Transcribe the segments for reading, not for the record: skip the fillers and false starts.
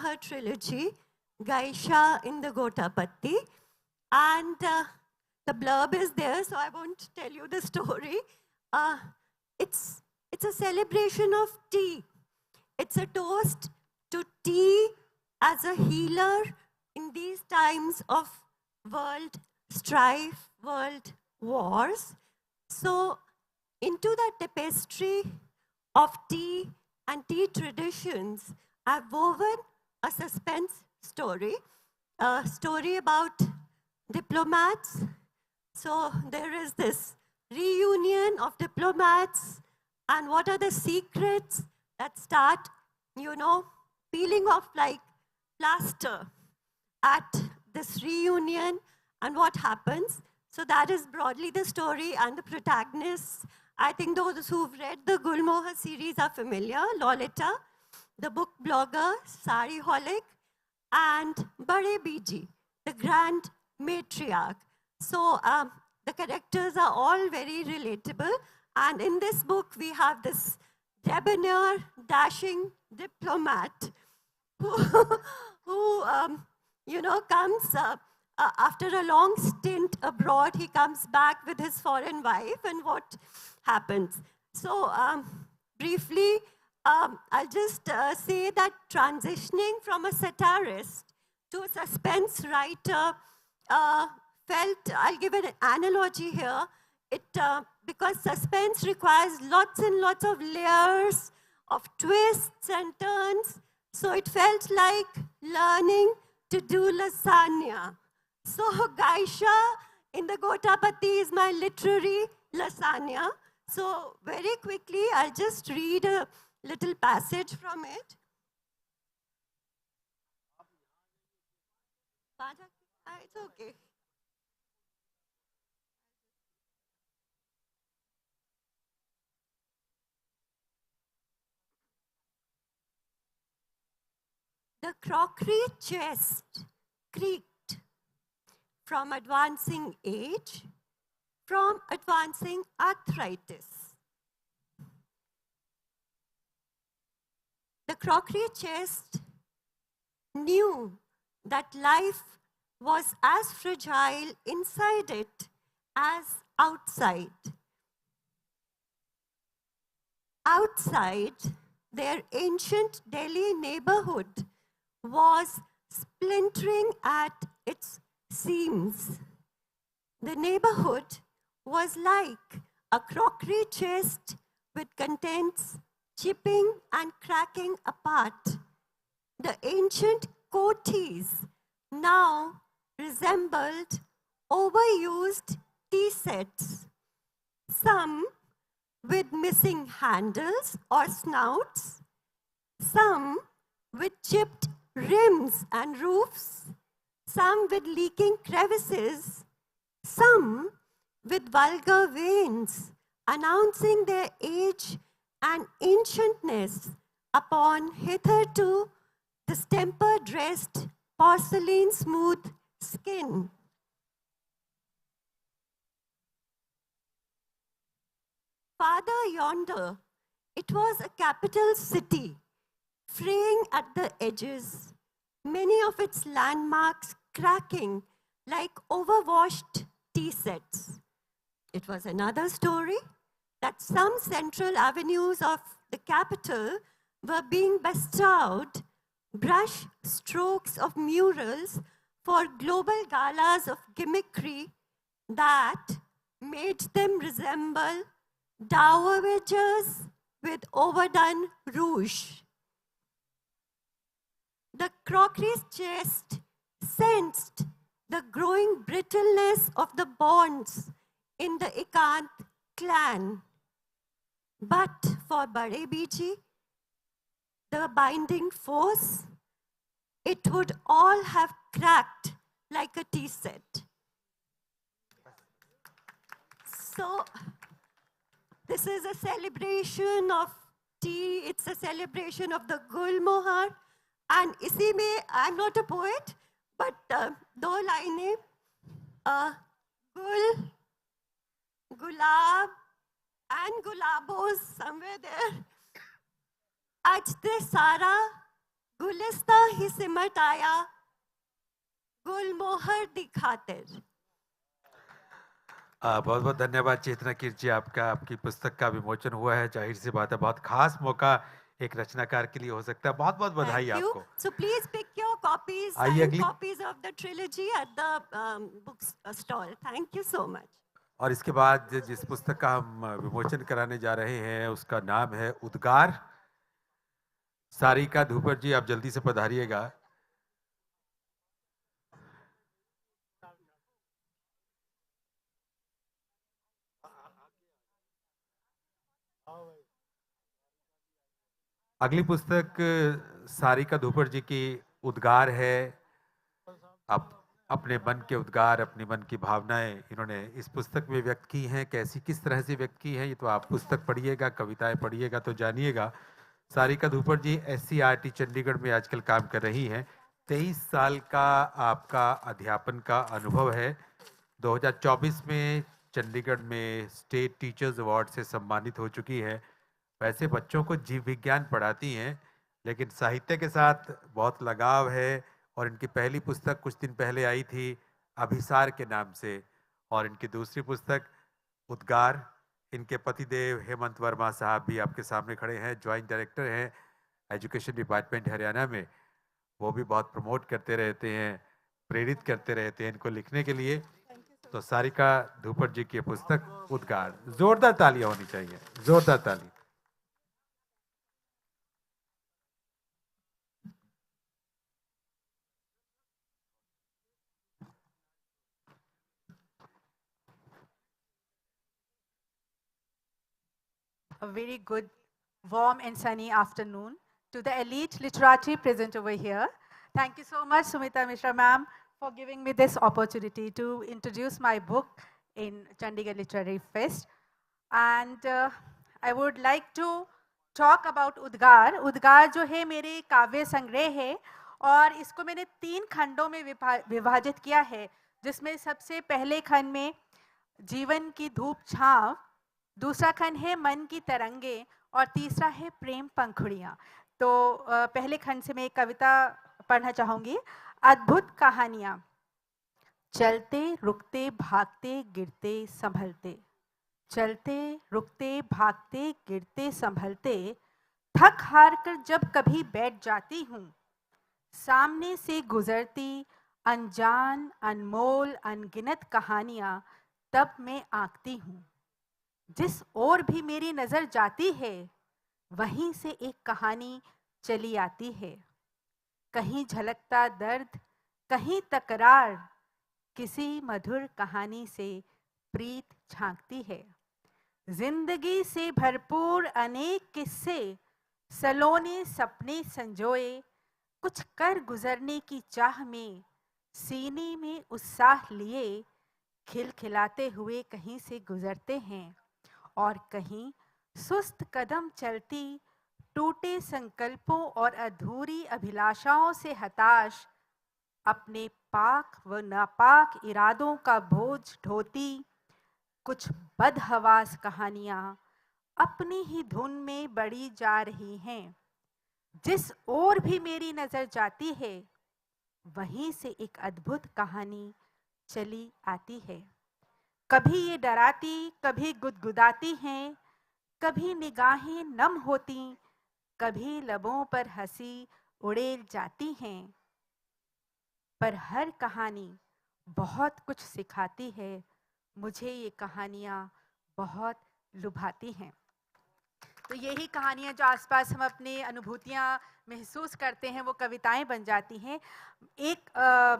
Gulmohar trilogy, Gaisha in the Gotapatti. And the blurb is there, so I won't tell you the story. It's a celebration of tea. It's a toast to tea as a healer in these times of world strife, world wars. So into the tapestry of tea and tea traditions, I've woven a suspense story, a story about diplomats. So there is this reunion of diplomats, and what are the secrets that start, you know, peeling off like plaster at this reunion, and what happens. So that is broadly the story and the protagonists. I think those who've read the Gulmohar series are familiar. Lolita, the book blogger, Sari Holic, and Bade Biji, the grand matriarch. So the characters are all very relatable. And in this book, we have this debonair, dashing diplomat who you know, comes after a long stint abroad. He comes back with his foreign wife, and what happens? So briefly, I'll just say that transitioning from a satirist to a suspense writer I'll give an analogy here. Because suspense requires lots and lots of layers of twists and turns, so it felt like learning to do lasagna. So Gaisha in the Gotapatti is my literary lasagna. So very quickly, I'll just read a little passage from it. It's okay. The crockery chest creaked from advancing age, from advancing arthritis. The crockery chest knew that life was as fragile inside it as outside. Outside, their ancient Delhi neighborhood was splintering at its seams. The neighborhood was like a crockery chest with contents chipping and cracking apart. The ancient coatis now resembled overused tea sets, some with missing handles or snouts, some with chipped rims and roofs, some with leaking crevices, some with vulgar veins announcing their age and ancientness upon hitherto distemper-dressed porcelain-smooth skin. Farther yonder, it was a capital city, fraying at the edges, many of its landmarks cracking like overwashed tea sets. It was another story that some central avenues of the capital were being bestowed brush strokes of murals for global galas of gimmickry that made them resemble dowagers with overdone rouge. The crockery's chest sensed the growing brittleness of the bonds in the Ekant clan. But for Bade Biji, the binding force, it would all have cracked like a tea set. So this is a celebration of tea. It's a celebration of the Gulmohar. And isi mein, I'm not a poet, but do line Gul, Gulab, and Gulabos somewhere there. Aj te sara गुलिस्ता ही सिमट आया गुलमोहर दिखातिर। बहुत बहुत धन्यवाद चेतना कीर्ति जी, आपका आपकी पुस्तक का विमोचन हुआ है। जाहिर सी बात है बहुत खास मौका एक रचनाकार के लिए हो सकता है। बहुत बहुत बधाई Thank you. आपको। So please pick your copies, आइए signed अगली, copies of the trilogy at the book stall. Thank you so much. और इसके बाद जिस पुस्तक का हम विमोचन कराने जा रहे हैं उसका नाम है उद्गार। सारिका धूपर जी, आप जल्दी से पधारिएगा। अगली पुस्तक सारिका धूपर जी की उद्गार है। आप अपने मन के उद्गार, अपने मन की भावनाएं इन्होंने इस पुस्तक में व्यक्त की हैं। कैसी, किस तरह से व्यक्त की हैं, ये तो आप पुस्तक पढ़िएगा, कविताएं पढ़िएगा तो जानिएगा। सारिका धूपर जी SCRT चंडीगढ़ में आजकल काम कर रही हैं। 23 साल का आपका अध्यापन का अनुभव है। 2024 में चंडीगढ़ में स्टेट टीचर्स अवार्ड से सम्मानित हो चुकी है। वैसे बच्चों को जीव विज्ञान पढ़ाती हैं, लेकिन साहित्य के साथ बहुत लगाव है। और इनकी पहली पुस्तक कुछ दिन पहले आई थी अभिसार के नाम से, और इनकी दूसरी पुस्तक उद्गार। इनके पतिदेव हेमंत वर्मा साहब भी आपके सामने खड़े हैं, ज्वाइंट डायरेक्टर हैं एजुकेशन डिपार्टमेंट हरियाणा में। वो भी बहुत प्रमोट करते रहते हैं, प्रेरित करते रहते हैं इनको लिखने के लिए। तो सारिका धूपर जी की पुस्तक उद्गार, जोरदार तालियां होनी चाहिए, जोरदार ताली। A very good, warm and sunny afternoon to the elite literati present over here. Thank you so much, Sumita Mishra ma'am, for giving me this opportunity to introduce my book in Chandigarh Literary Fest. And I would like to talk about उद्गार। उद्गार जो है मेरे काव्य संग्रह है, और इसको मैंने 3 खंडों में विभाजित किया है, जिसमें सबसे पहले खंड में जीवन की धूप छांव, दूसरा खंड है मन की तरंगे, और तीसरा है प्रेम पंखुड़ियाँ। तो पहले खंड से मैं एक कविता पढ़ना चाहूँगी। अद्भुत कहानियाँ। चलते रुकते भागते गिरते संभलते, चलते रुकते भागते गिरते संभलते, थक हार कर जब कभी बैठ जाती हूँ, सामने से गुजरती अनजान अनमोल अनगिनत कहानियाँ तब मैं आंकती हूँ। जिस ओर भी मेरी नजर जाती है, वहीं से एक कहानी चली आती है। कहीं झलकता दर्द, कहीं तकरार, किसी मधुर कहानी से प्रीत झांकती है। जिंदगी से भरपूर अनेक किस्से, सलोने सपने संजोए, कुछ कर गुजरने की चाह में सीने में उत्साह लिए, खिलखिलाते हुए कहीं से गुजरते हैं, और कहीं सुस्त कदम चलती टूटे संकल्पों और अधूरी अभिलाषाओं से हताश, अपने पाक व नापाक इरादों का बोझ ढोती, कुछ बदहवास कहानियां अपनी ही धुन में बढ़ी जा रही हैं। जिस ओर भी मेरी नजर जाती है, वहीं से एक अद्भुत कहानी चली आती है। कभी ये डराती, कभी गुदगुदाती हैं, कभी निगाहें नम होती, कभी लबों पर हंसी उड़ेल जाती हैं, पर हर कहानी बहुत कुछ सिखाती है। मुझे ये कहानियाँ बहुत लुभाती हैं। तो यही कहानियाँ जो आसपास हम अपनी अनुभूतियाँ महसूस करते हैं, वो कविताएं बन जाती हैं। एक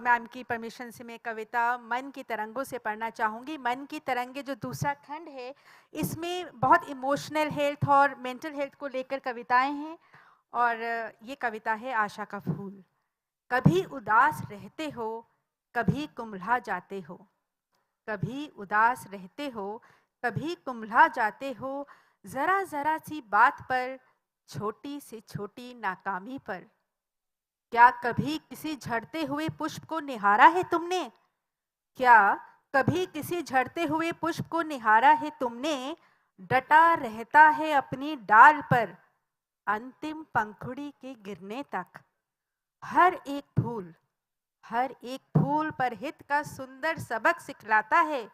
मैम की परमिशन से मैं कविता मन की तरंगों से पढ़ना चाहूँगी। मन की तरंगे जो दूसरा खंड है, इसमें बहुत इमोशनल हेल्थ और मेंटल हेल्थ को लेकर कविताएं हैं, और ये कविता है आशा का फूल। कभी उदास रहते हो, कभी कुम्हला जाते हो, कभी उदास रहते हो, कभी कुम्हला जाते हो, जरा जरा सी बात पर, छोटी से छोटी नाकामी पर। क्या कभी किसी झड़ते हुए पुष्प को निहारा है तुमने? क्या कभी किसी झड़ते हुए पुष्प को निहारा है तुमने? डटा रहता है अपनी डाल पर, अंतिम पंखुड़ी के गिरने तक। हर एक फूल पर हित का सुंदर सबक सिखलाता है।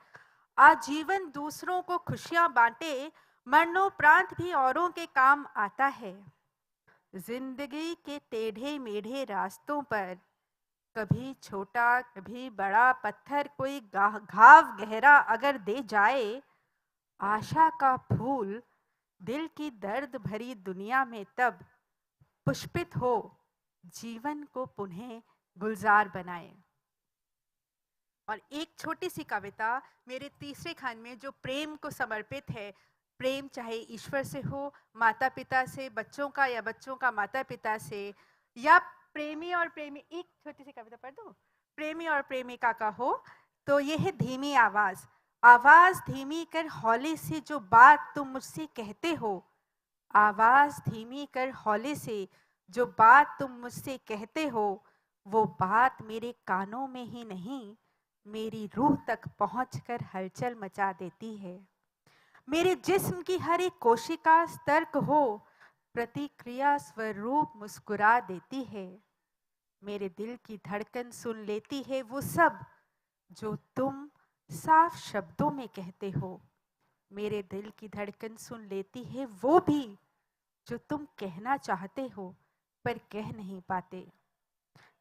आजीवन दूसरों को खुशियां बांटे, मरणोपरांत भी औरों के काम आता है। जिंदगी के टेढ़े मेढ़े रास्तों पर कभी छोटा कभी बड़ा पत्थर कोई घाव गहरा अगर दे जाए, आशा का फूल दिल की दर्द भरी दुनिया में तब पुष्पित हो, जीवन को पुनः गुलजार बनाए। और एक छोटी सी कविता मेरे तीसरे खंड में जो प्रेम को समर्पित है। प्रेम चाहे ईश्वर से हो, माता पिता से बच्चों का, या बच्चों का माता पिता से, या प्रेमी और प्रेमी, एक छोटी सी कविता पढ़ दूं, प्रेमी और प्रेमिका का हो। तो ये है धीमी आवाज। आवाज धीमी कर हौले से जो बात तुम मुझसे कहते हो, आवाज धीमी कर हौले से जो बात तुम मुझसे कहते हो, वो बात मेरे कानों में ही नहीं, मेरी रूह तक पहुंचकर हलचल मचा देती है। मेरे जिस्म की हर एक कोशिका स्तर्क हो, प्रतिक्रिया स्वरूप मुस्कुरा देती है। मेरे दिल की धड़कन सुन लेती है वो सब जो तुम साफ शब्दों में कहते हो। मेरे दिल की धड़कन सुन लेती है वो भी जो तुम कहना चाहते हो पर कह नहीं पाते।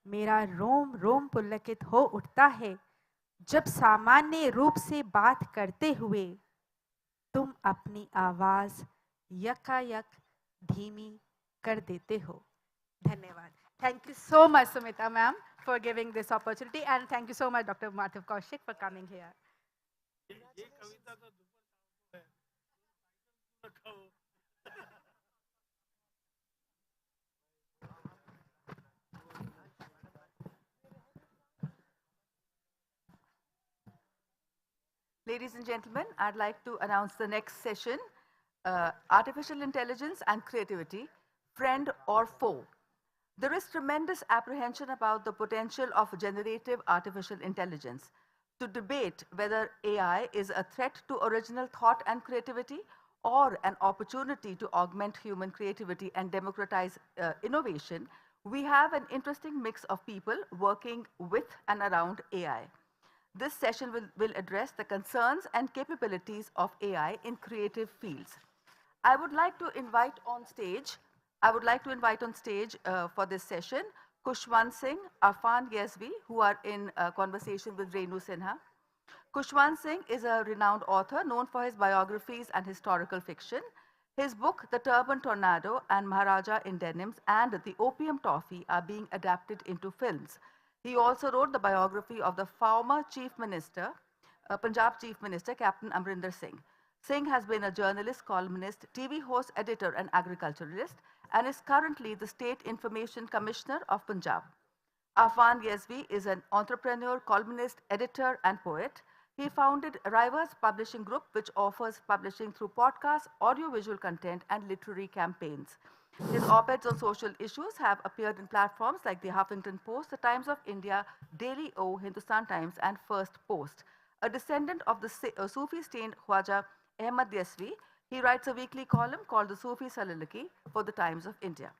मेरा रोम रोम पुलकित हो उठता है जब सामान्य रूप से बात करते हुए तुम अपनी आवाज यकायक धीमी कर देते हो। धन्यवाद। Thank you so much, Sumita ma'am, for giving this opportunity, and thank you so much, Dr. Madhav Kaushik, for coming here. Ladies and gentlemen, I'd like to announce the next session, Artificial Intelligence and Creativity, Friend or Foe. There is tremendous apprehension about the potential of generative artificial intelligence. To debate whether AI is a threat to original thought and creativity or an opportunity to augment human creativity and democratize innovation, we have an interesting mix of people working with and around AI. This session will address the concerns and capabilities of AI in creative fields. I would like to invite on stage for this session KHUSHWANT Singh, AFFAN YESVI, who are in conversation with RENU SINHA. KHUSHWANT Singh is a renowned author known for his biographies and historical fiction. His book, The Turban Tornado and Maharaja in Denims and The Opium Toffee are being adapted into films. He also wrote the biography of the former Chief Minister, Punjab Chief Minister, Captain Amrinder Singh. Singh has been a journalist, columnist, TV host, editor, and agriculturalist, and is currently the State Information Commissioner of Punjab. AFFAN YESVI is an entrepreneur, columnist, editor, and poet. He founded Rivers Publishing Group, which offers publishing through podcasts, audiovisual content, and literary campaigns. His op-eds on social issues have appeared in platforms like the Huffington Post, the Times of India, Daily O, Hindustan Times, and First Post. A descendant of the Sufi-stained Khwaja Ahmad YESVI, he writes a weekly column called the Sufi Soliloquy for the Times of India.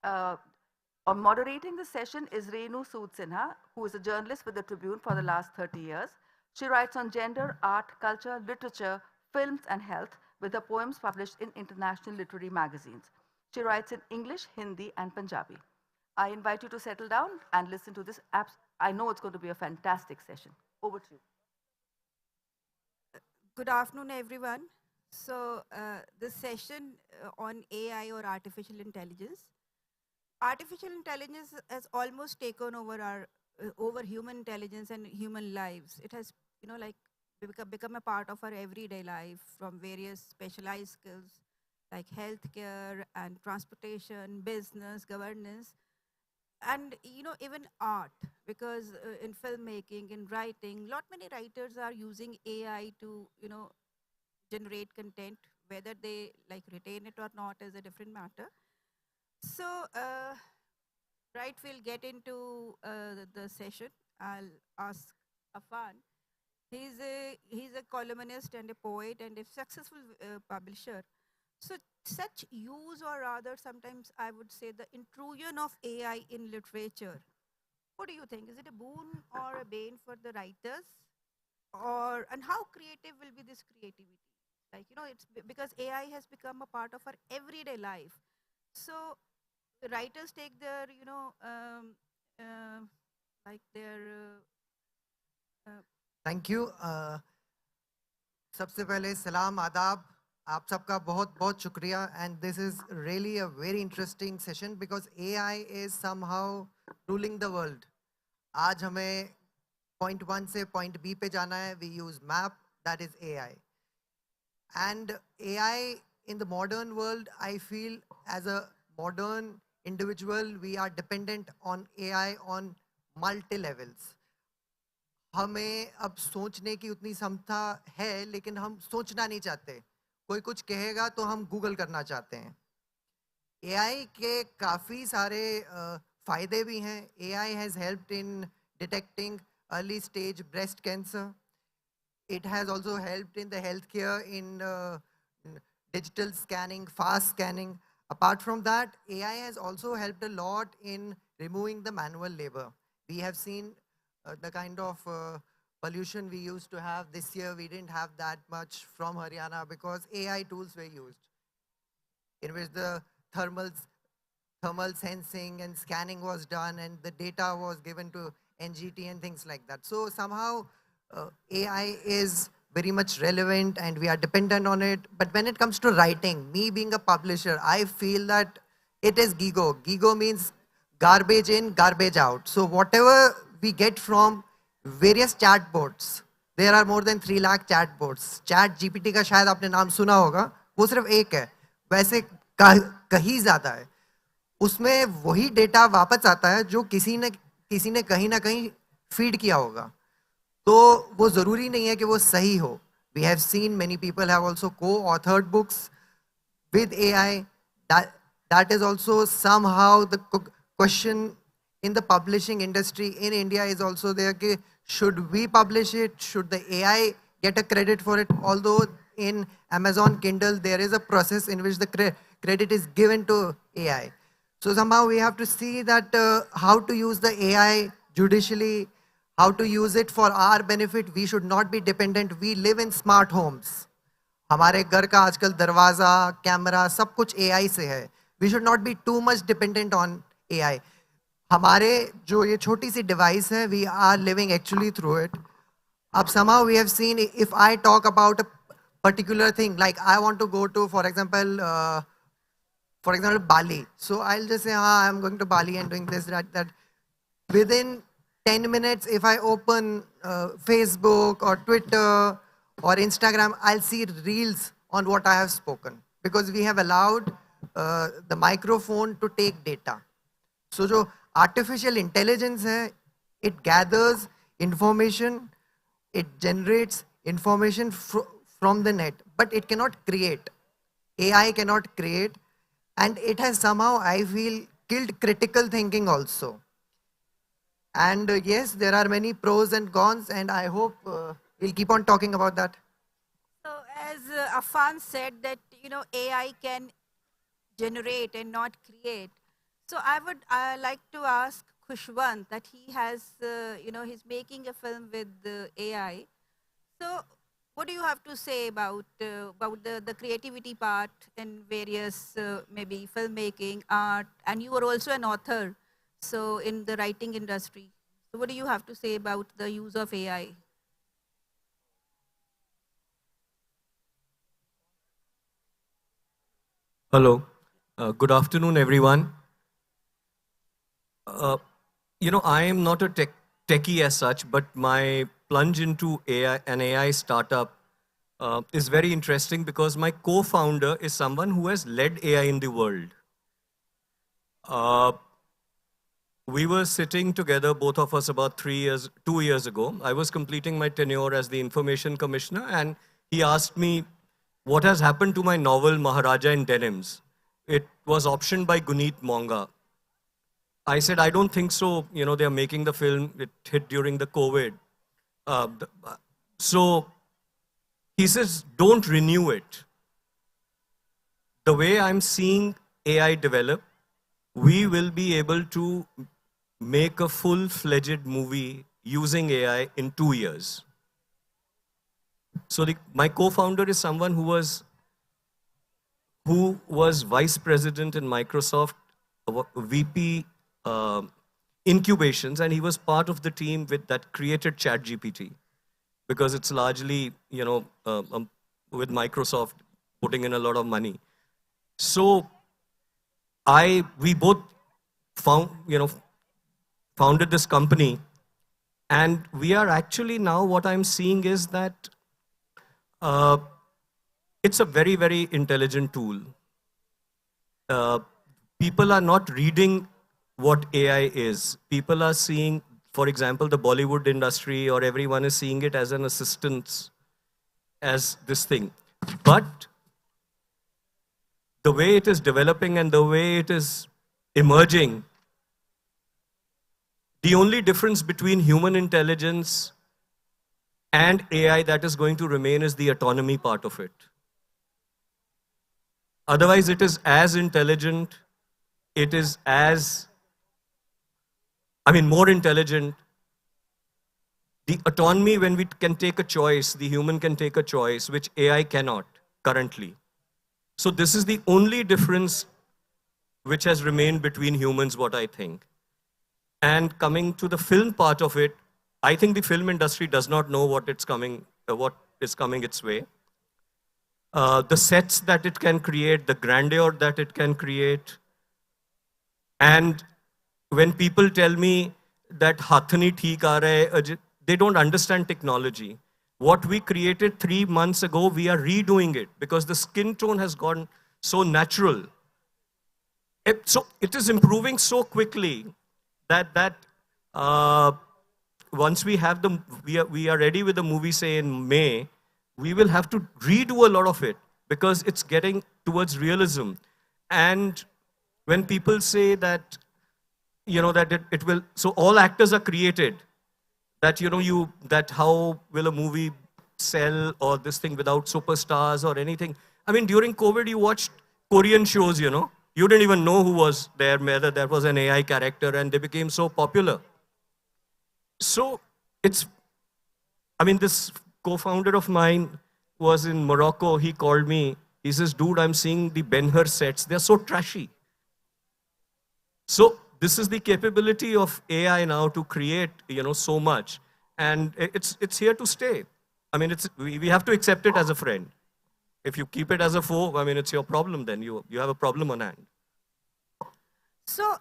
On moderating the session is RENU SINHA, who is a journalist with the Tribune for the last 30 years. She writes on gender, art, culture, literature, films, and health, with her poems published in international literary magazines. She writes in English, Hindi, and Punjabi. I invite you to settle down and listen to this. I know it's going to be a fantastic session. Over to you. Good afternoon, everyone. So this session on AI or artificial intelligence. Artificial intelligence has almost taken over over human intelligence and human lives. It has, become a part of our everyday life, from various specialized skills like healthcare and transportation, business, governance, and even art, because in filmmaking, in writing, many writers are using AI to generate content. Whether they retain it or not is a different matter. So right, we'll get into the session. I'll ask AFFAN. He's a columnist and a poet and a successful publisher. So such use, or rather sometimes I would say the intrusion of AI in literature, what do you think? Is it a boon or a bane for the writers? Or, and how creative will be this creativity? Like, you know, because AI has become a part of our everyday life. So the writers take their, you know, like their thank you सबसे पहले सलाम आदाब आप सबका बहुत बहुत शुक्रिया and this is really a very interesting session because AI is somehow ruling the world आज हमें पॉइंट 1 से पॉइंट बी पे जाना है we use map that is AI and AI in the modern world, I feel as a modern individual, we are dependent on AI on multi levels. हमें अब सोचने की उतनी क्षमता है लेकिन हम सोचना नहीं चाहते कोई कुछ कहेगा तो हम गूगल करना चाहते हैं AI के काफ़ी सारे फ़ायदे भी हैं AI has helped in detecting early stage breast cancer. It has also helped in the healthcare in digital scanning, fast scanning. Apart from that, AI has also helped a lot in removing the manual labor. We have seen the kind of pollution we used to have this year. We didn't have that much from Haryana because AI tools were used, in which the thermal sensing and scanning was done, and the data was given to NGT and things like that. So somehow AI is very much relevant and we are dependent on it. But when it comes to writing, me being a publisher, I feel that it is GIGO. GIGO means garbage in, garbage out. So whatever we get from various chatbots, there are more than 3 lakh chatbots. Chat GPT का शायद आपने नाम सुना होगा, वो सिर्फ एक है, वैसे कहीं ज़्यादा है. उसमें वही डेटा वापस आता है जो किसी ने कहीं ना कहीं फीड किया होगा. तो वो ज़रूरी नहीं है कि वो सही हो. We have seen many people have also co-authored books with AI. That is also somehow the question in the publishing industry in India is also there. Ki should we publish it? Should the AI get a credit for it? Although in Amazon Kindle, there is a process in which the credit is given to AI. So somehow we have to see that how to use the AI judicially, how to use it for our benefit. We should not be dependent. We live in smart homes. हमारे घर का आजकल दरवाजा, camera, सब कुछ AI से है. We should not be too much dependent on AI. हमारे जो ये छोटी सी device है, we are living actually through it. अब somehow we have seen, if I talk about a particular thing, like I want to go to, for example, Bali. So I'll just say, I'm going to Bali and doing this, that. Within 10 minutes, if I open Facebook or Twitter or Instagram, I'll see reels on what I have spoken because we have allowed the microphone to take data. So जो artificial intelligence है, it gathers information, it generates information from the net, but it cannot create. AI cannot create, and it has somehow, I feel, killed critical thinking also. And yes, there are many pros and cons, and I hope we'll keep on talking about that. So as AFFAN said that, you know, AI can generate and not create. So I would like to ask KHUSHWANT that he has, you know, he's making a film with AI. So what do you have to say about the creativity part in various maybe filmmaking, art, and you are also an author, so in the writing industry. So what do you have to say about the use of AI? Hello. Good afternoon, everyone. You know, I am not a techie as such, but my plunge into AI, an AI startup, is very interesting because my co-founder is someone who has led AI in the world. We were sitting together, both of us, about 2 years ago. I was completing my tenure as the Information Commissioner, and he asked me, what has happened to my novel, Maharaja in Denims? It was optioned by Guneet Monga. I said, I don't think so. You know, they're making the film. It hit during the COVID. So he says, don't renew it. the way I'm seeing AI develop, we will be able to make a full-fledged movie using AI in 2 years. So my co-founder is someone who was vice president in Microsoft, VP incubations, and he was part of the team that created ChatGPT, because it's largely, with Microsoft putting in a lot of money. So we both founded this company, and we are actually now, what I'm seeing is that it's a very, very intelligent tool. People are not reading what AI is. People are seeing, for example, the Bollywood industry or everyone is seeing it as an assistance, as this thing. But the way it is developing and the way it is emerging, the only difference between human intelligence and AI that is going to remain is the autonomy part of it. Otherwise, it is as intelligent, it is as, more intelligent. The autonomy, when we can take a choice, the human can take a choice, which AI cannot currently. So this is the only difference which has remained between humans, what I think. And coming to the film part of it, I think the film industry does not know what is coming its way. The sets that it can create, the grandeur that it can create. And when people tell me that hathani theek aa raha hai, they don't understand technology. What we created 3 months ago, we are redoing it because the skin tone has gone so natural. So it is improving so quickly that once we have we are ready with the movie, say in May, we will have to redo a lot of it because it's getting towards realism. And when people say that, that it will, so all actors are created, that, that how will a movie sell or this thing without superstars or anything. During COVID, you watched Korean shows, you didn't even know who was there, whether there was an AI character, and they became so popular. So it's, this co-founder of mine was in Morocco. He called me. He says, dude, I'm seeing the Ben-Hur sets. They're so trashy. So this is the capability of AI now to create, so much. And it's here to stay. We have to accept it as a friend. If you keep it as a foe, it's your problem then. You have a problem on hand. So,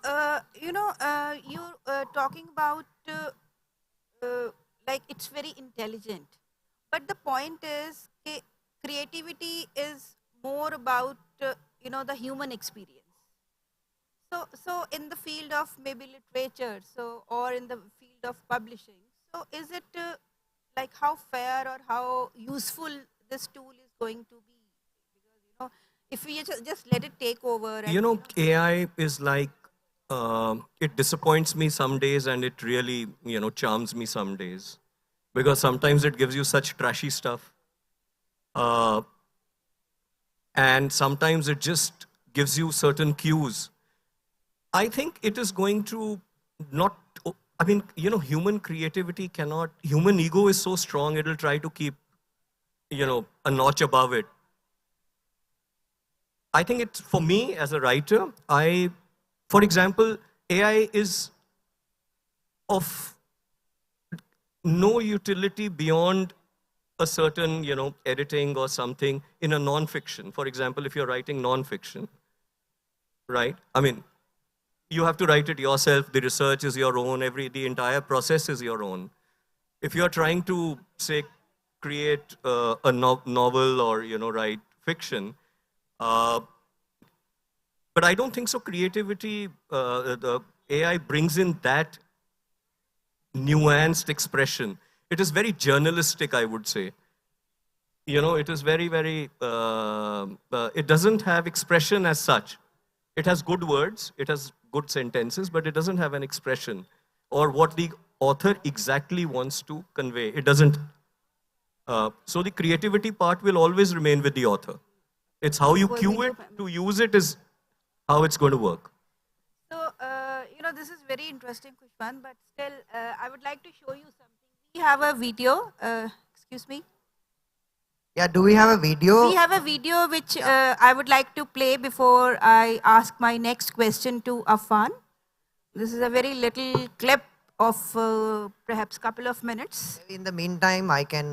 you're talking about, like, it's very intelligent. But the point is, creativity is more about, the human experience. So in the field of maybe literature, or in the field of publishing, so is it like how fair or how useful this tool is going to be? Because, if we just let it take over. And, AI is like, it disappoints me some days and it really, charms me some days. Because sometimes it gives you such trashy stuff. And sometimes it just gives you certain cues. I think it is going to not, human creativity cannot, human ego is so strong, it'll try to keep, a notch above it. I think it's, for me as a writer, for example, AI is of no utility beyond a certain, editing or something in a non-fiction. For example, if you're writing non-fiction, right? You have to write it yourself. The research is your own. The entire process is your own. If you're trying to, say, create a novel or, write fiction, but I don't think so. Creativity, the AI brings in that nuanced expression. It is very journalistic, I would say. It is very, very, it doesn't have expression as such. It has good words, it has good sentences, but it doesn't have an expression or what the author exactly wants to convey. It doesn't. So the creativity part will always remain with the author. It's how you Or cue video it to use it is how it's going to work. So, this is very interesting, Kushwan, but still, I would like to show you something. We have a video, excuse me. Yeah, do we have a video? We have a video which I would like to play before I ask my next question to AFFAN. This is a very little clip of perhaps couple of minutes. In the meantime, I can,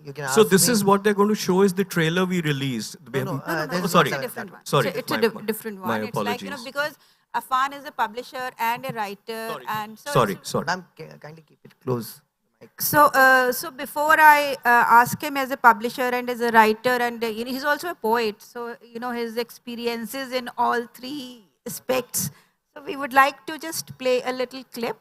you can ask So this me. is what they're going to show is the trailer we released. This is sorry. It's a different one. Sorry, It's my- a different one. my It's like, apologies. because AFFAN is a publisher and a writer. And so Sorry, sorry. Madam, kindly keep it close. So, so before I ask him as a publisher and as a writer, and he's also a poet, so his experiences in all three aspects. So we would like to just play a little clip.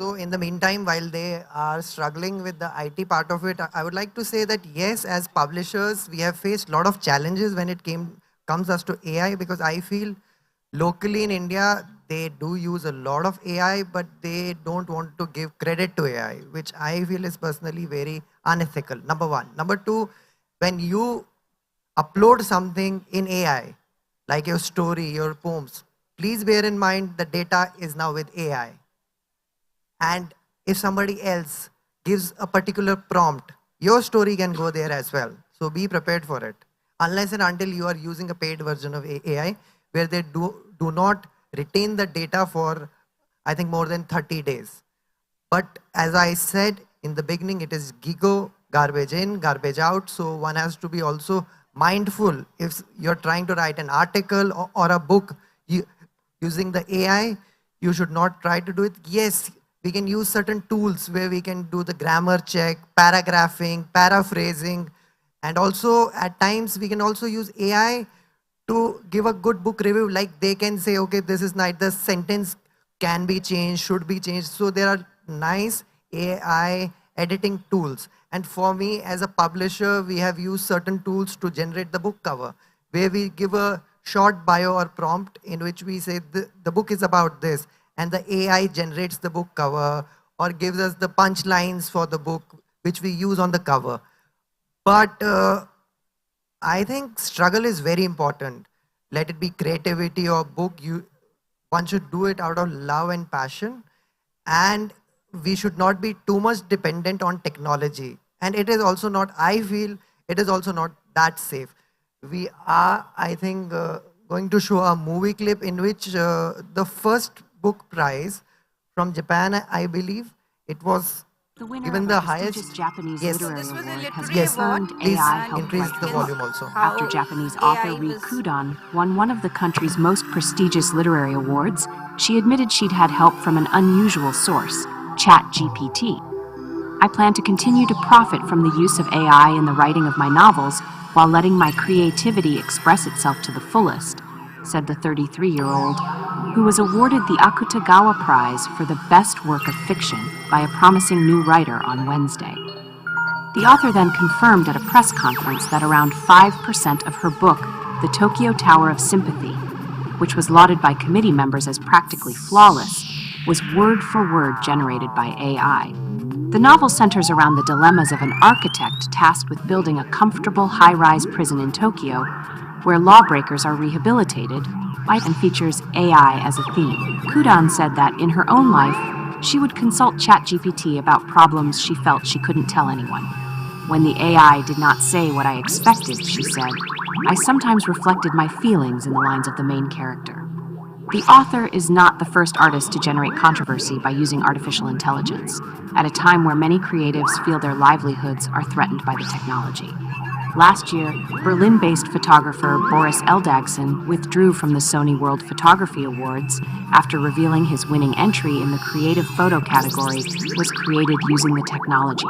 So in the meantime, while they are struggling with the IT part of it, I would like to say that yes, as publishers, we have faced a lot of challenges when it comes as to AI, because I feel locally in India, they do use a lot of AI, but they don't want to give credit to AI, which I feel is personally very unethical, number one. Number two, when you upload something in AI, like your story, your poems, please bear in mind the data is now with AI. And if somebody else gives a particular prompt, your story can go there as well. So be prepared for it. Unless and until you are using a paid version of AI, where they do not retain the data for, I think, more than 30 days. But as I said in the beginning, it is GIGO, garbage in, garbage out. So one has to be also mindful. If you're trying to write an article or a book using the AI, you should not try to do it. Yes, we can use certain tools where we can do the grammar check, paragraphing, paraphrasing, and also at times we can also use AI to give a good book review. Like they can say, okay, this is nice, the sentence can be changed, should be changed. So there are nice AI editing tools. And for me as a publisher, we have used certain tools to generate the book cover, where we give a short bio or prompt in which we say the book is about this, and the AI generates the book cover or gives us the punchlines for the book, which we use on the cover. But I think struggle is very important. Let it be creativity or book, one should do it out of love and passion. And we should not be too much dependent on technology. And it is also not, I feel, it is also not that safe. We are, I think, going to show a movie clip in which the first book prize from Japan, I believe, it was given the highest. Japanese Yes. literary So this was a award has literary confirmed award. Please AI helped increase write the the volume book. also. After How Japanese AI author Ri was- Kudan won one of the country's most prestigious literary awards, she admitted she'd had help from an unusual source, ChatGPT. I plan to continue to profit from the use of AI in the writing of my novels while letting my creativity express itself to the fullest, said the 33-year-old, who was awarded the Akutagawa Prize for the best work of fiction by a promising new writer on Wednesday. The author then confirmed at a press conference that around 5% of her book, The Tokyo Tower of Sympathy, which was lauded by committee members as practically flawless, was word for word generated by AI. The novel centers around the dilemmas of an architect tasked with building a comfortable high-rise prison in Tokyo, where lawbreakers are rehabilitated, and features AI as a theme. Kudan said that in her own life, she would consult ChatGPT about problems she felt she couldn't tell anyone. When the AI did not say what I expected, she said, I sometimes reflected my feelings in the lines of the main character. The author is not the first artist to generate controversy by using artificial intelligence, at a time where many creatives feel their livelihoods are threatened by the technology. Last year, Berlin-based photographer Boris Eldagson withdrew from the Sony World Photography Awards after revealing his winning entry in the creative photo category was created using the technology.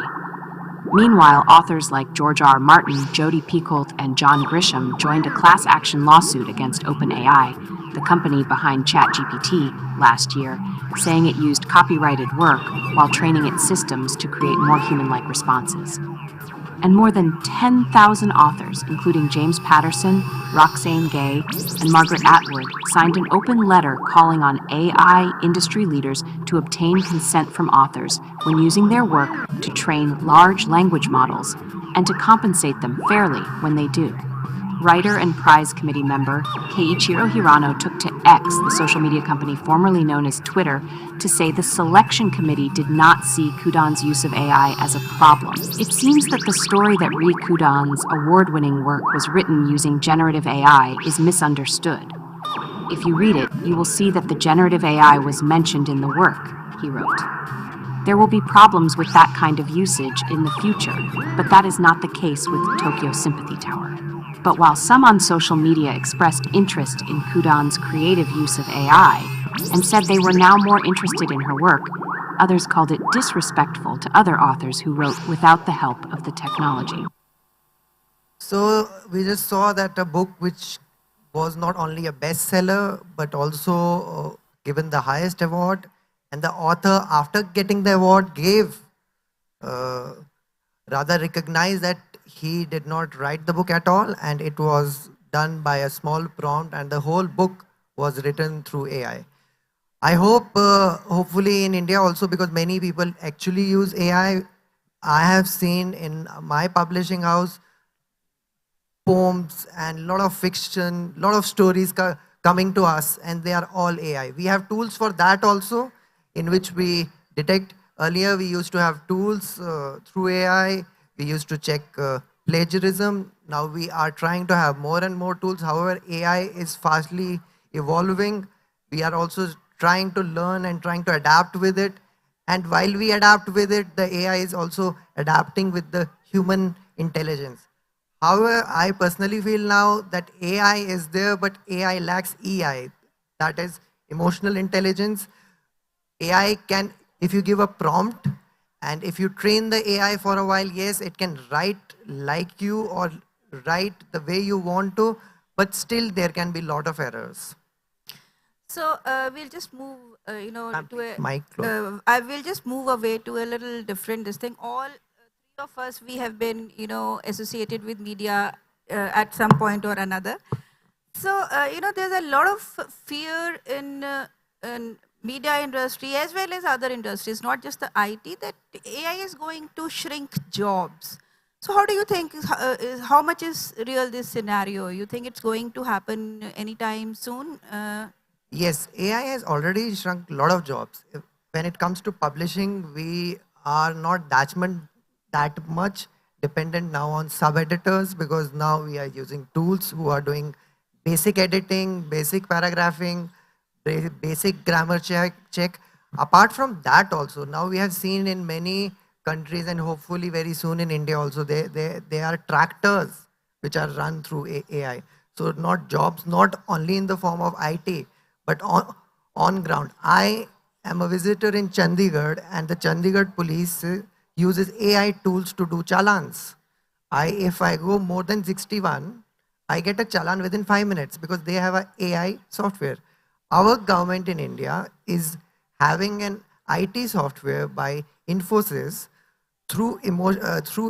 Meanwhile, authors like George R. Martin, Jodi Picoult, and John Grisham joined a class action lawsuit against OpenAI, the company behind ChatGPT, last year, saying it used copyrighted work while training its systems to create more human-like responses. And more than 10,000 authors, including James Patterson, Roxane Gay, and Margaret Atwood, signed an open letter calling on AI industry leaders to obtain consent from authors when using their work to train large language models and to compensate them fairly when they do. Writer and prize committee member Keiichiro Hirano took to X, the social media company formerly known as Twitter, to say the selection committee did not see Kudan's use of AI as a problem. It seems that the story that Ri Kudan's award-winning work was written using generative AI is misunderstood. If you read it, you will see that the generative AI was mentioned in the work, he wrote. There will be problems with that kind of usage in the future, but that is not the case with Tokyo Sympathy Tower. But while some on social media expressed interest in Kudan's creative use of AI and said they were now more interested in her work, others called it disrespectful to other authors who wrote without the help of the technology. So we just saw that a book which was not only a bestseller but also given the highest award, and the author, after getting the award, gave rather recognized that he did not write the book at all, and it was done by a small prompt, and the whole book was written through AI. I hope, hopefully in India also, because many people actually use AI. I have seen in my publishing house poems and a lot of fiction, a lot of stories coming to us, and they are all AI. We have tools for that also, in which we detect. Earlier we used to have tools through AI. We used to check plagiarism. Now we are trying to have more and more tools. However, AI is fastly evolving. We are also trying to learn and trying to adapt with it. And while we adapt with it, the AI is also adapting with the human intelligence. However, I personally feel now that AI is there, but AI lacks EI. That is emotional intelligence. AI can, if you give a prompt, and if you train the AI for a while, yes, it can write like you or write the way you want to, but still there can be a lot of errors. So we'll just move, to a, mic close. I will just move away to a little different this thing. All three of us, we have been, associated with media at some point or another. So, there's a lot of fear in media industry as well as other industries, not just the IT, that AI is going to shrink jobs. So how do you think, how much is real this scenario? You think it's going to happen anytime soon? Yes, AI has already shrunk a lot of jobs. When it comes to publishing, we are not that much dependent now on sub-editors, because now we are using tools who are doing basic editing, basic paragraphing, basic grammar check. Apart from that also, now we have seen in many countries, and hopefully very soon in India also, there are tractors which are run through AI. So not jobs, not only in the form of IT, but on ground. I am a visitor in Chandigarh, and the Chandigarh police uses AI tools to do challans. If I go more than 61, I get a challan within 5 minutes because they have an AI software. Our government in India is having an IT software by Infosys. Through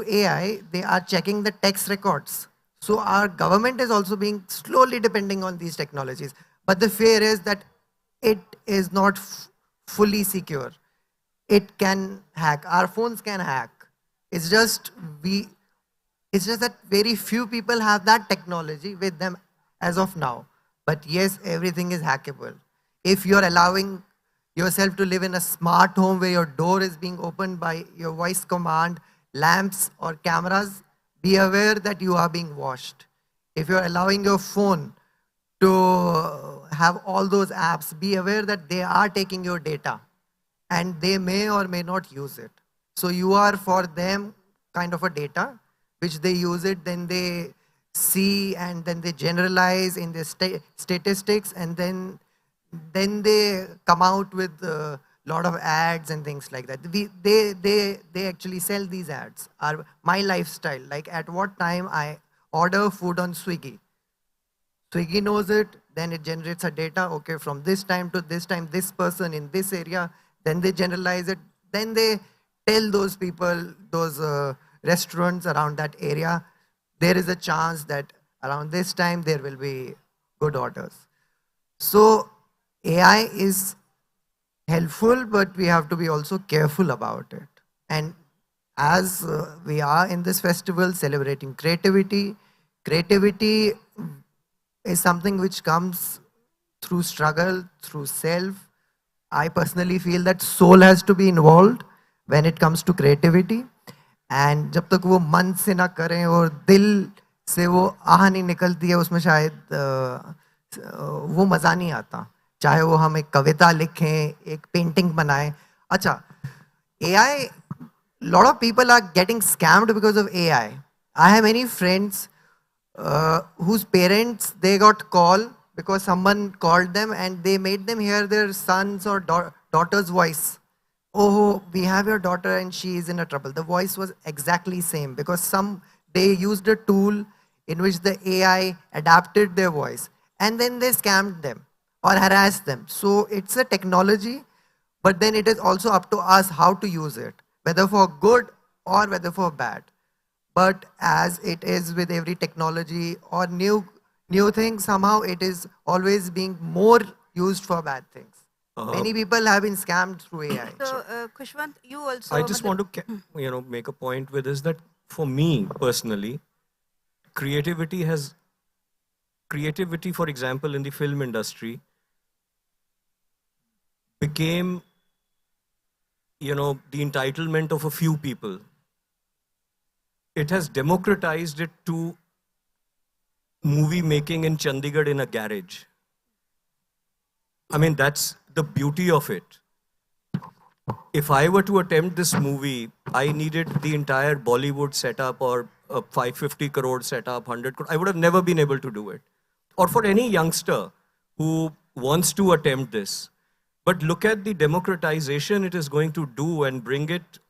AI, they are checking the text records. So our government is also being slowly depending on these technologies. But the fear is that it is not fully secure. It can hack. Our phones can hack. It's just that very few people have that technology with them as of now. But yes, everything is hackable. If you're allowing yourself to live in a smart home where your door is being opened by your voice command, lamps or cameras, be aware that you are being watched. If you're allowing your phone to have all those apps, be aware that they are taking your data and they may or may not use it. So you are for them kind of a data, which they use it, then they see, and then they generalize in the statistics, and then they come out with a lot of ads and things like that. They actually sell these ads. My lifestyle, like at what time I order food on Swiggy. Swiggy knows it, then it generates a data, okay, from this time to this time, this person in this area, then they generalize it, then they tell those people, those restaurants around that area, there is a chance that around this time there will be good orders. So AI is helpful, but we have to be also careful about it. And as we are in this festival celebrating creativity, creativity is something which comes through struggle, through self. I personally feel that soul has to be involved when it comes to creativity. And जब तक वो मन से ना करें और दिल से वो आह नहीं निकलती है, उसमें शायद वो मज़ा नहीं आता. चाहे वो हम एक कविता लिखें, एक पेंटिंग बनाएं. अच्छा, AI, lot of people are getting scammed because of AI. I have many friends whose parents, they got call because someone called them and they made them hear their son's or daughter's voice. Oh, we have your daughter and she is in a trouble. The voice was exactly same because they used a tool in which the AI adapted their voice and then they scammed them or harassed them. So it's a technology, but then it is also up to us how to use it, whether for good or whether for bad. But as it is with every technology or new thing, somehow it is always being more used for bad things. Many people have been scammed through AI. So, KHUSHWANT, you also... I just want to make a point with this, that for me personally, creativity, for example, in the film industry, became, the entitlement of a few people. It has democratized it to movie making in Chandigarh in a garage. I mean, that's the beauty of it. If I were to attempt this movie, I needed the entire Bollywood setup or a 550 crore setup, 100 crore. I would have never been able to do it. Or for any youngster who wants to attempt this. But look at the democratization it is going to do and bring it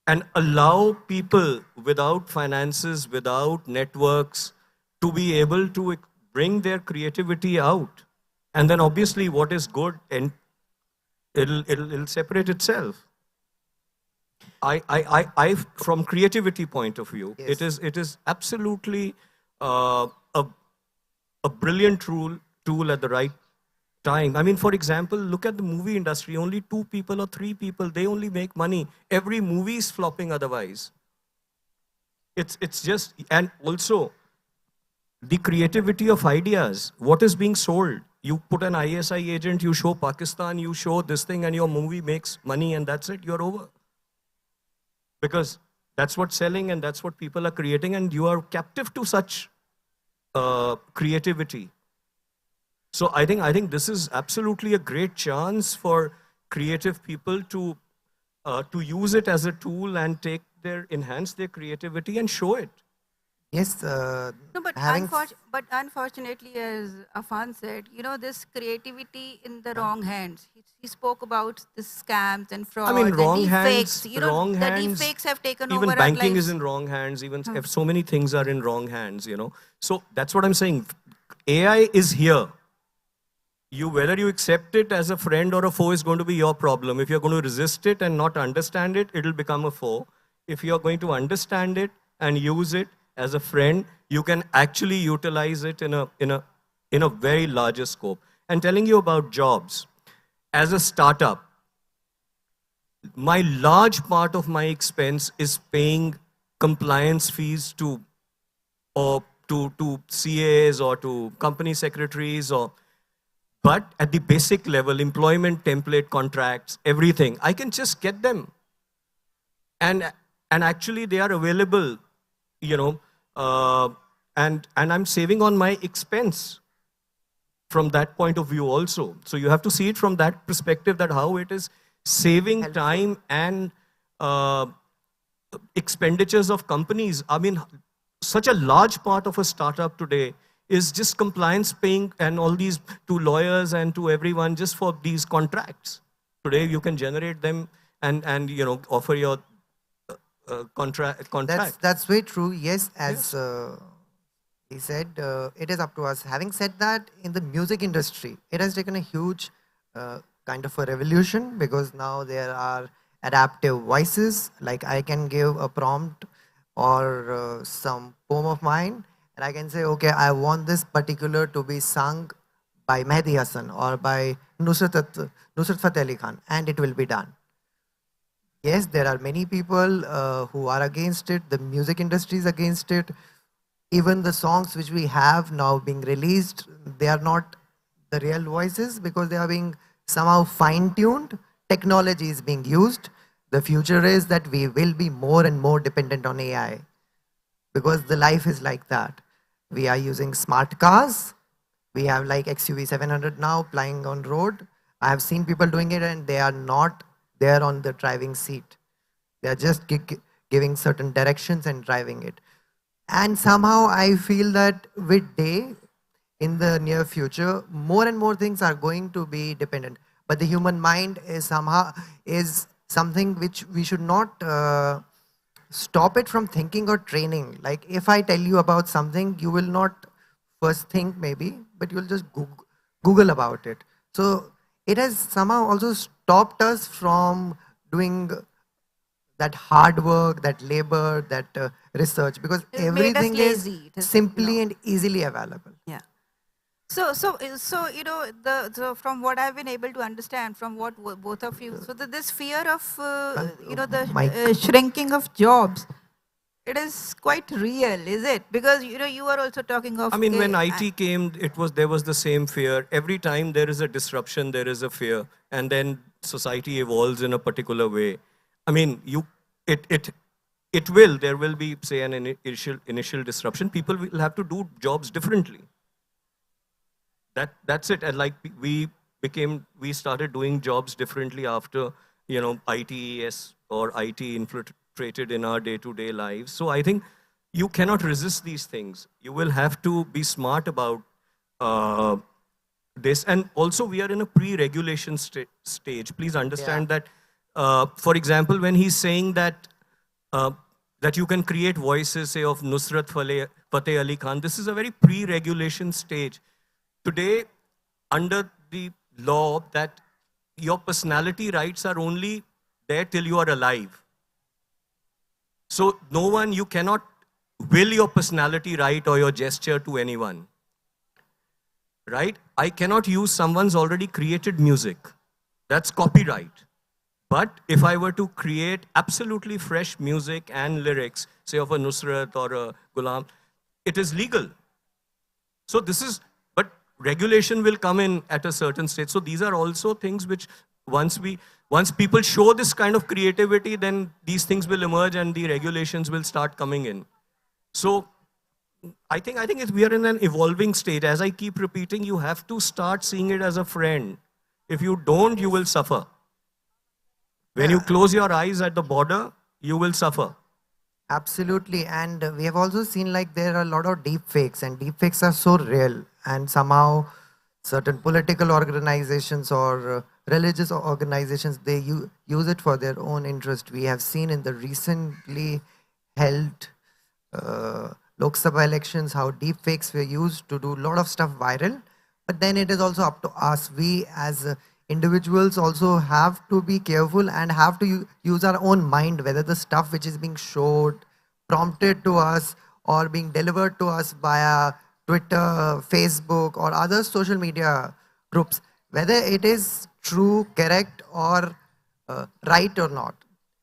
and allow people without finances, without networks, to be able to bring their creativity out. And then obviously what is good, and it'll separate itself. I from creativity point of view, yes, it is absolutely a brilliant tool at the right time. I mean, for example, look at the movie industry. Only 2 people or 3 people, they only make money. Every movie is flopping otherwise. It's just, and also the creativity of ideas. What is being sold? You put an ISI agent, you show Pakistan, you show this thing, and your movie makes money, and that's it, you're over. Because that's what's selling, and that's what people are creating, and you are captive to such creativity. So I think this is absolutely a great chance for creative people to use it as a tool and enhance their creativity and show it. Yes. No, but unfortunately, as AFFAN said, this creativity in the wrong hands. He spoke about the scams and frauds. I mean, wrong and hands. deepfakes. Wrong the hands. Deepfakes have taken even over banking our lives. is in wrong hands. Even if so many things are in wrong hands. So that's what I'm saying. AI is here. Whether you accept it as a friend or a foe is going to be your problem. If you're going to resist it and not understand it, it'll become a foe. If you're going to understand it and use it as a friend, you can actually utilize it in a very larger scope. And telling you about jobs, as a startup, my large part of my expense is paying compliance fees to CAs or to company secretaries but at the basic level, employment template contracts, everything, I can just get them. And actually they are available, and I'm saving on my expense from that point of view also. So you have to see it from that perspective, that how it is saving time and expenditures of companies. I mean, such a large part of a startup today is just compliance paying and all these to lawyers and to everyone just for these contracts. Today you can generate them and offer your contract. That's very true. Yes, as He said, it is up to us. Having said that, in the music industry, it has taken a huge kind of a revolution, because now there are adaptive voices. Like I can give a prompt or some poem of mine, and I can say, okay, I want this particular to be sung by Mehdi Hassan or by Nusrat Fateh Ali Khan, and it will be done. Yes, there are many people who are against it. The music industry is against it. Even the songs which we have now being released, they are not the real voices, because they are being somehow fine-tuned. Technology is being used. The future is that we will be more and more dependent on AI, because the life is like that. We are using smart cars. We have like XUV 700 now plying on road. I have seen people doing it and they are not there on the driving seat. They are just giving certain directions and driving it. And somehow I feel that with day, in the near future, more and more things are going to be dependent. But the human mind is somehow something which we should not stop it from thinking or training. Like if I tell you about something, you will not first think maybe, but you will just Google about it. So it has somehow also stopped us from doing that hard work, that labor, that research, because It made us everything lazy. is It is, simply and easily available. Yeah. So you know, so from what I've been able to understand from what both of you, so this fear of you know, the Mike. shrinking of jobs, it is quite real, is it? Because you know, you are also talking of. I mean, when IT came, there was the same fear. Every time there is a disruption, there is a fear, and then society evolves in a particular way. I mean, there will be, say, an initial disruption. People will have to do jobs differently. That's it. And like we started doing jobs differently after, you know, ITES or IT infiltrated in our day-to-day lives. So I think you cannot resist these things. You will have to be smart about this. And also we are in a pre-regulation stage. Please understand that, for example, when he's saying that that you can create voices, say, of Nusrat Fateh Ali Khan, this is a very pre-regulation stage. Today, under the law, that your personality rights are only there till you are alive. So you cannot will your personality right or your gesture to anyone. Right? I cannot use someone's already created music. That's copyright. But if I were to create absolutely fresh music and lyrics, say of a Nusrat or a Ghulam, it is legal. So but regulation will come in at a certain stage. So these are also things which once people show this kind of creativity, then these things will emerge and the regulations will start coming in. So I think we are in an evolving state. As I keep repeating, you have to start seeing it as a friend. If you don't, you will suffer. When you close your eyes at the border, you will suffer. Absolutely. And we have also seen like there are a lot of deep fakes, and deep fakes are so real, and somehow certain political organizations or religious organizations, they use it for their own interest. We have seen in the recently held Lok Sabha elections how deep fakes were used to do a lot of stuff viral. But then it is also up to us. We as individuals also have to be careful and have to use our own mind, whether the stuff which is being showed, prompted to us, or being delivered to us via Twitter, Facebook, or other social media groups, whether it is true, correct, or right or not.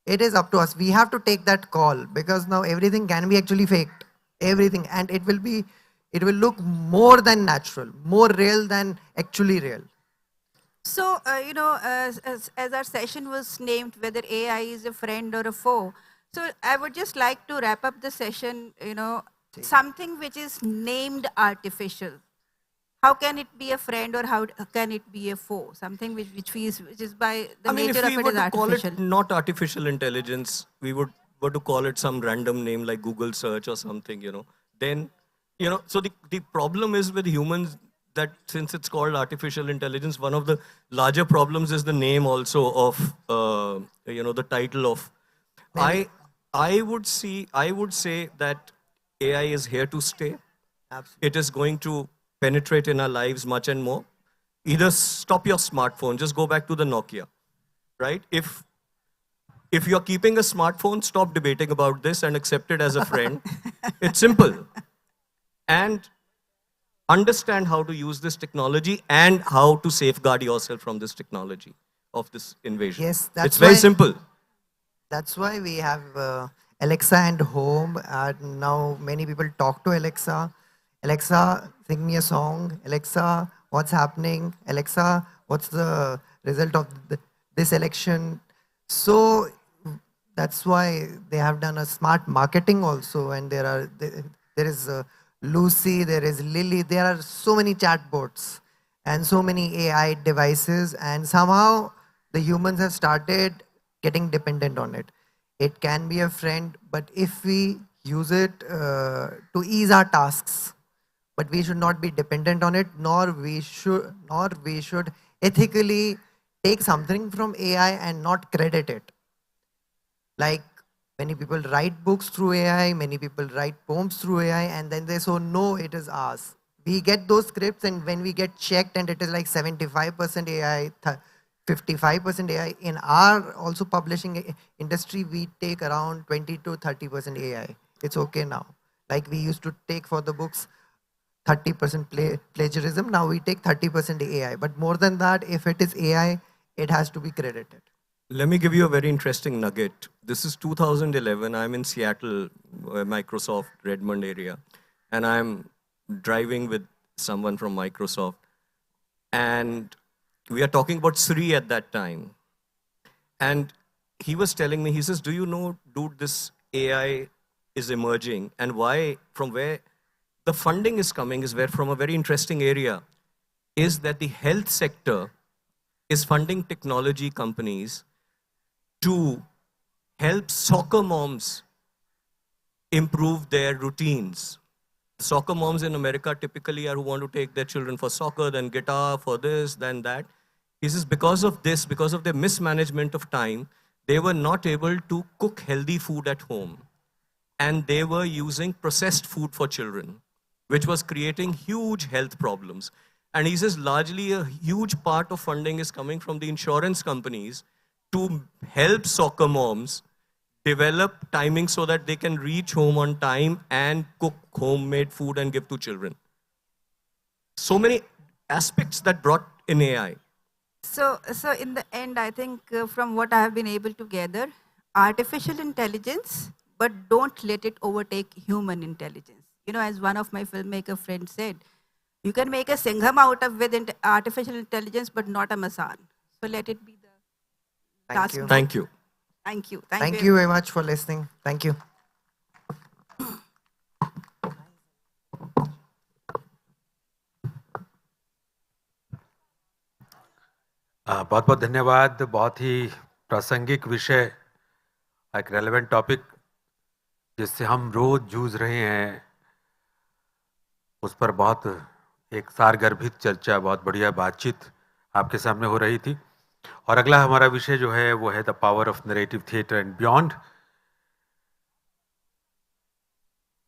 It is up to us. We have to take that call, because now everything can be actually faked. Everything. And it will look more than natural, more real than actually real. So, you know, as our session was named, whether AI is a friend or a foe, so I would just like to wrap up the session, you know, something which is named artificial. How can it be a friend, or how can it be a foe? Something which is by the nature of it is artificial. If we were to call it not artificial intelligence, we were to call it some random name like Google search or something, you know, then, you know, so the problem is with humans, that since it's called artificial intelligence, one of the larger problems is the name also of, you know, the title of. I would say that AI is here to stay. Absolutely. It is going to penetrate in our lives much and more. Either stop your smartphone, just go back to the Nokia, right? If you're keeping a smartphone, stop debating about this and accept it as a friend. It's simple. And understand how to use this technology and how to safeguard yourself from this technology, of this invasion. Yes, that's it's very why- simple. That's why we have Alexa and Home. And now many people talk to Alexa. Alexa, sing me a song. Alexa, what's happening? Alexa, what's the result of this election? So that's why they have done a smart marketing also. And there is Lucy, there is Lily. There are so many chatbots and so many AI devices. And somehow the humans have started getting dependent on it. It can be a friend, but if we use it to ease our tasks, but we should not be dependent on it, nor we should ethically take something from AI and not credit it. Like many people write books through AI, many people write poems through AI, and then they say, no, it is ours. We get those scripts, and when we get checked and it is like 75% AI, 55% AI. In our also publishing industry, we take around 20 to 30% AI. It's okay now. Like we used to take for the books 30% plagiarism. Now we take 30% AI. But more than that, if it is AI, it has to be credited. Let me give you a very interesting nugget. This is 2011. I'm in Seattle, Microsoft, Redmond area. And I'm driving with someone from Microsoft. And we are talking about Sri at that time. And he was telling me, he says, do you know, dude, this AI is emerging, and why, from where the funding is coming is where, from a very interesting area, is that the health sector is funding technology companies to help soccer moms improve their routines. Soccer moms in America typically are who want to take their children for soccer, then guitar, for this, then that. He says because of this, because of their mismanagement of time, they were not able to cook healthy food at home. And they were using processed food for children, which was creating huge health problems. And he says largely a huge part of funding is coming from the insurance companies to help soccer moms develop timing so that they can reach home on time and cook homemade food and give to children. So many aspects that brought in AI. So in the end, I think from what I have been able to gather, artificial intelligence, but don't let it overtake human intelligence. You know, as one of my filmmaker friends said, you can make a Singham out of with artificial intelligence, but not a Masan. So let it be the last. you. Thank you. Thank you. Thank you very much for listening. Thank you. बहुत बहुत धन्यवाद. बहुत ही प्रासंगिक विषय, एक relevant topic जिससे हम रोज जूझ रहे हैं, उस पर बहुत एक सारगर्भित चर्चा, बहुत बढ़िया बातचीत आपके सामने हो रही थी. और अगला हमारा विषय जो है वो है the power of narrative theatre and beyond.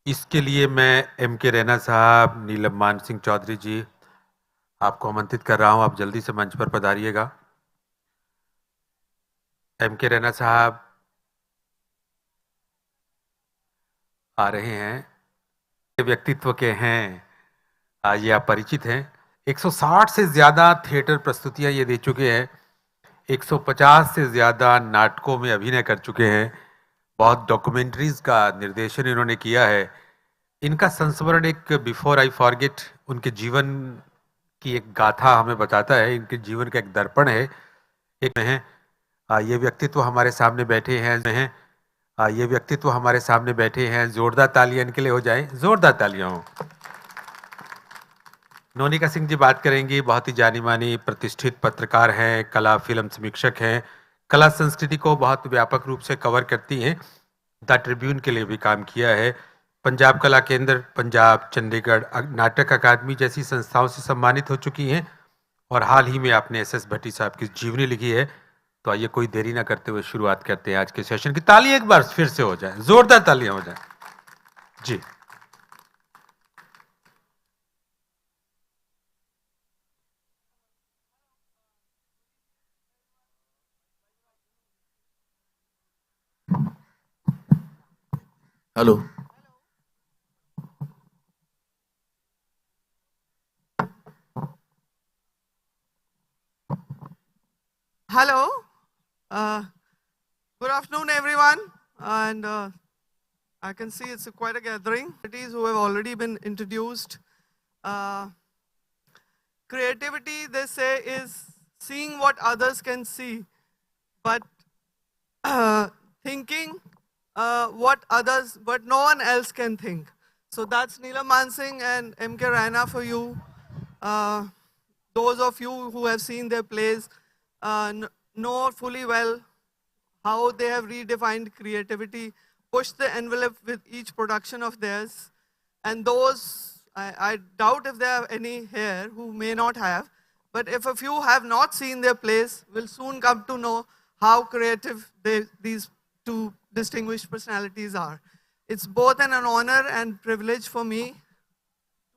इसके लिए मैं M.K. रैना साहब, नीलम मान सिंह चौधरी जी, आपको आमंत्रित कर रहा हूं. आप जल्दी से मंच पर पधारिएगा. M.K. रैना साहब आ रहे हैं. व्यक्तित्व के हैं, ये आप परिचित हैं. 160 से ज्यादा थिएटर प्रस्तुतियां ये दे चुके हैं. 150 से ज्यादा नाटकों में अभिनय कर चुके हैं. बहुत डॉक्यूमेंट्रीज का निर्देशन इन्होंने किया है. इनका संस्मरण एक बिफोर आई फॉरगेट, उनके जीवन की एक गाथा हमें बताता है, इनके जीवन का एक दर्पण है. एक में है ये व्यक्तित्व हमारे सामने बैठे हैं, ये व्यक्तित्व हमारे सामने बैठे हैं. जोरदार तालियां इनके लिए हो जाए, जोरदार तालियां हो. नोनिका सिंह जी बात करेंगी. बहुत ही जानी मानी प्रतिष्ठित पत्रकार हैं, कला फिल्म समीक्षक हैं, कला संस्कृति को बहुत व्यापक रूप से कवर करती हैं. द ट्रिब्यून के लिए भी काम किया है. पंजाब कला केंद्र, पंजाब, चंडीगढ़ नाटक अकादमी जैसी संस्थाओं से सम्मानित हो चुकी हैं. और हाल ही में आपने SS भट्टी साहब की जीवनी लिखी है. तो आइए कोई देरी ना करते हुए शुरुआत करते हैं आज के सेशन की. ताली एक बार फिर से हो जाए, जोरदार तालियां हो जाए जी. Hello. Hello. Good afternoon, everyone. And I can see it's quite a gathering. Who have already been introduced. Creativity, they say, is seeing what others can see, but thinking what no one else can think. So that's Neelam Mansingh and M.K. Raina for you. Those of you who have seen their plays know fully well how they have redefined creativity, pushed the envelope with each production of theirs. And those, I doubt if there are any here who may not have, but if a few have not seen their plays, will soon come to know how creative these two distinguished personalities are. It's both an honor and privilege for me to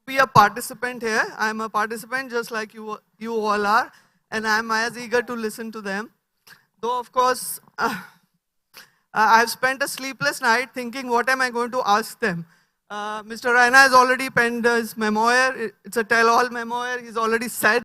be a participant here. I'm a participant just like you all are, and I'm as eager to listen to them. Though, of course, I've spent a sleepless night thinking, what am I going to ask them? Mr. Raina has already penned his memoir. It's a tell-all memoir. He's already said